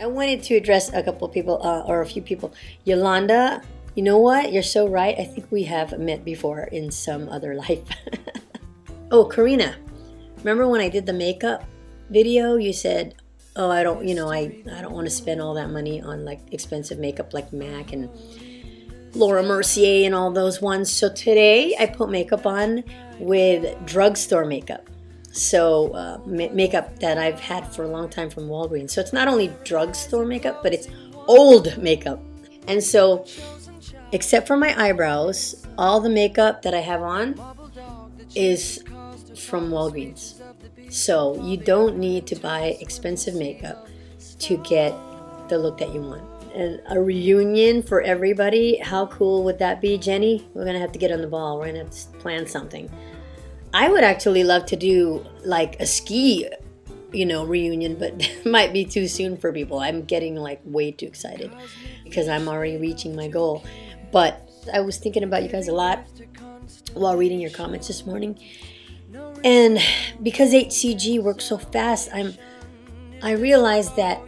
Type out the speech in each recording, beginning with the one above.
wanted to address a couple of people, or a few people. Yolanda, you know what? You're so right. I think we have met before in some other life. Oh, Karina, remember when I did the makeup video? You said, oh, I don't want to spend all that money on like expensive makeup like MAC and Laura Mercier and all those ones. So today I put makeup on with drugstore makeup. So makeup that I've had for a long time from Walgreens. So it's not only drugstore makeup, but it's old makeup. And so, except for my eyebrows, all the makeup that I have on is from Walgreens. So you don't need to buy expensive makeup to get the look that you want. And a reunion for everybody, how cool would that be, Jenny? We're gonna have to get on the ball. We're gonna have to plan something. I would actually love to do like a ski, reunion, but it might be too soon for people. I'm getting like way too excited because I'm already reaching my goal. But I was thinking about you guys a lot while reading your comments this morning. And because HCG works so fast, I realized that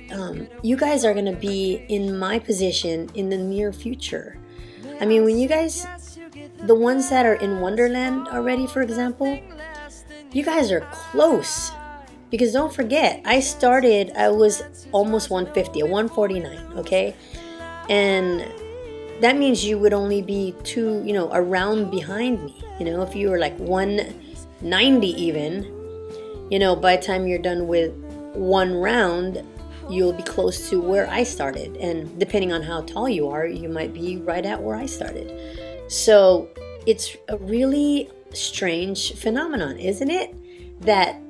you guys are going to be in my position in the near future. I mean, when you guys, the ones that are in Wonderland already, for example, you guys are close. Because don't forget, I was almost 150, 149, okay? And that means you would only be a round behind me. If you were like 190 even, by the time you're done with one round, you'll be close to where I started. And depending on how tall you are, you might be right at where I started. So it's a really strange phenomenon, isn't it? That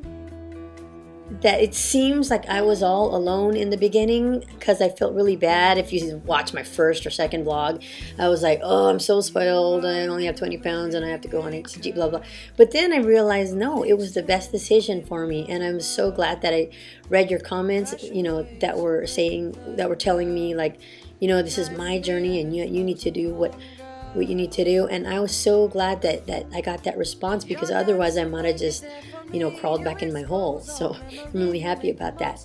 it seems like I was all alone in the beginning, because I felt really bad. If you watch my first or second vlog, I was like, oh, I'm so spoiled. I only have 20 pounds and I have to go on HCG, blah, blah. But then I realized, no, it was the best decision for me. And I'm so glad that I read your comments, that were telling me like, this is my journey and you need to do what you need to do. And I was so glad that I got that response, because otherwise I might have just crawled back in my hole. So I'm really happy about that.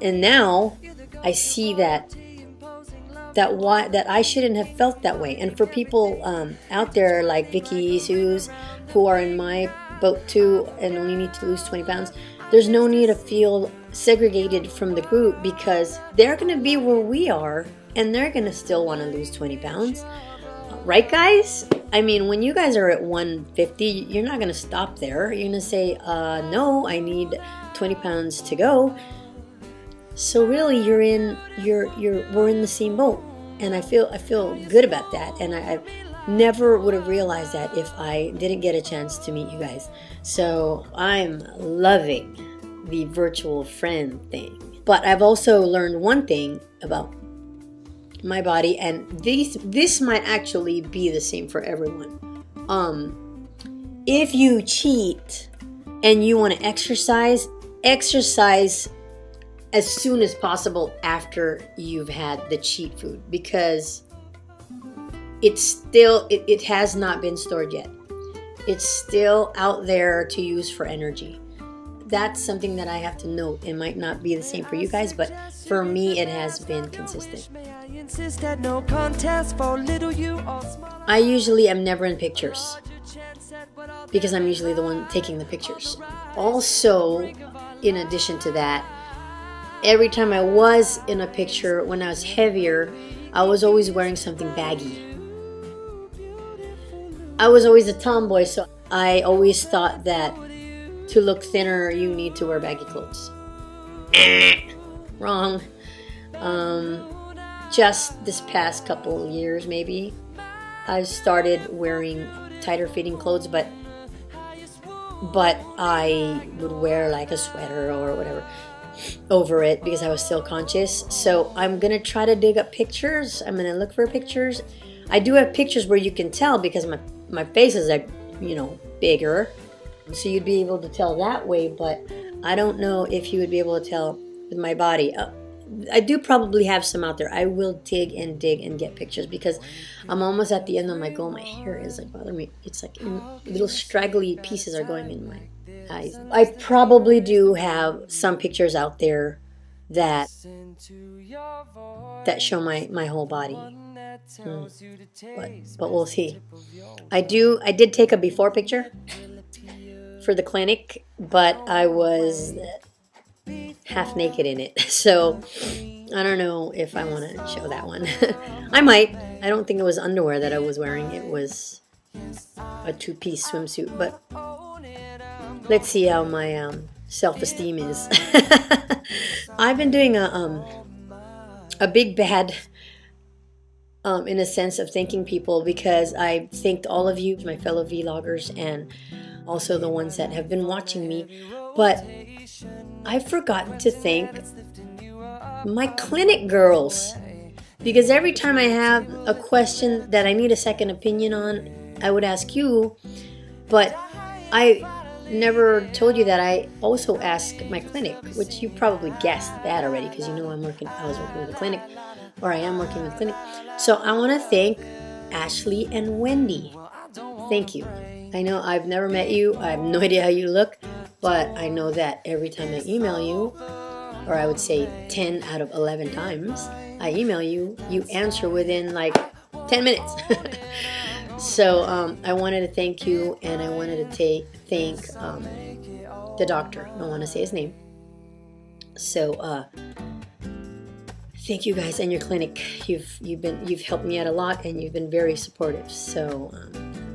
And now I see that I shouldn't have felt that way. And for people out there like Vicky, Suze, who are in my boat too and only need to lose 20 pounds, there's no need to feel segregated from the group, because they're going to be where we are and they're going to still want to lose 20 pounds. Right, guys? I mean, when you guys are at 150, you're not going to stop there. You're going to say, no, I need 20 pounds to go. So really, we're in the same boat. And I feel good about that. And I never would have realized that if I didn't get a chance to meet you guys. So I'm loving the virtual friend thing. But I've also learned one thing about my body, and this might actually be the same for everyone. If you cheat and you want to exercise as soon as possible after you've had the cheat food, because it has not been stored yet. It's still out there to use for energy. That's something that I have to note. It might not be the same for you guys, but for me it has been consistent. I usually am never in pictures, because I'm usually the one taking the pictures. Also, in addition to that, every time I was in a picture when I was heavier, I was always wearing something baggy. I was always a tomboy, so I always thought that to look thinner, you need to wear baggy clothes. Wrong. Just this past couple of years, maybe, I've started wearing tighter fitting clothes, but I would wear like a sweater or whatever over it because I was still conscious. So I'm gonna try to dig up pictures. I'm gonna look for pictures. I do have pictures where you can tell, because my face is like, bigger. So you'd be able to tell that way, but I don't know if you would be able to tell with my body. I do probably have some out there. I will dig and get pictures, because I'm almost at the end of my goal. My hair is like bothering me. It's like little straggly pieces are going in my eyes. I probably do have some pictures out there that show my whole body. But we'll see. I did take a before picture for the clinic, but I was half naked in it, so I don't know if I want to show that one. I might. I don't think it was underwear that I was wearing. It was a two-piece swimsuit, but let's see how my self-esteem is. I've been doing a big bad in a sense of thanking people, because I thanked all of you, my fellow vloggers, and also the ones that have been watching me, but I've forgotten to thank my clinic girls, because every time I have a question that I need a second opinion on, I would ask you, but I never told you that I also ask my clinic, which you probably guessed that already, because you know I was working with a clinic, or I am working with a clinic. So I want to thank Ashley and Wendy. Thank you. I know I've never met you. I have no idea how you look, but I know that every time I email you, or I would say 10 out of 11 times I email you, you answer within like 10 minutes. So I wanted to thank you, and I wanted to thank the doctor. I don't want to say his name. So thank you guys and your clinic. You've helped me out a lot, and you've been very supportive. So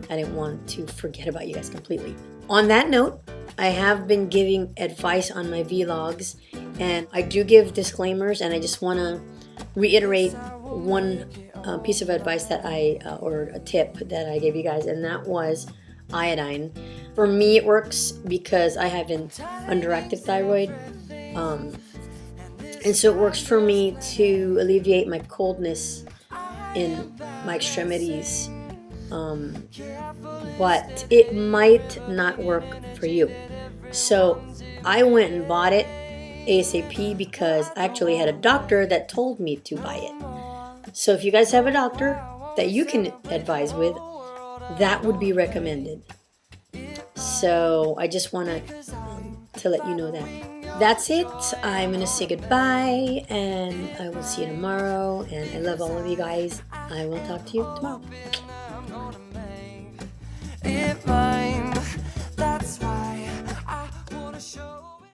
I didn't want to forget about you guys completely. On that note, I have been giving advice on my vlogs, and I do give disclaimers, and I just want to reiterate one piece of advice that or a tip that I gave you guys, and that was iodine. For me, it works because I have an underactive thyroid, and so it works for me to alleviate my coldness in my extremities, but it might not work for you. So I went and bought it ASAP because I actually had a doctor that told me to buy it. So if you guys have a doctor that you can advise with, that would be recommended. So I just want to let you know that. That's it. I'm going to say goodbye, and I will see you tomorrow. And I love all of you guys. I will talk to you tomorrow.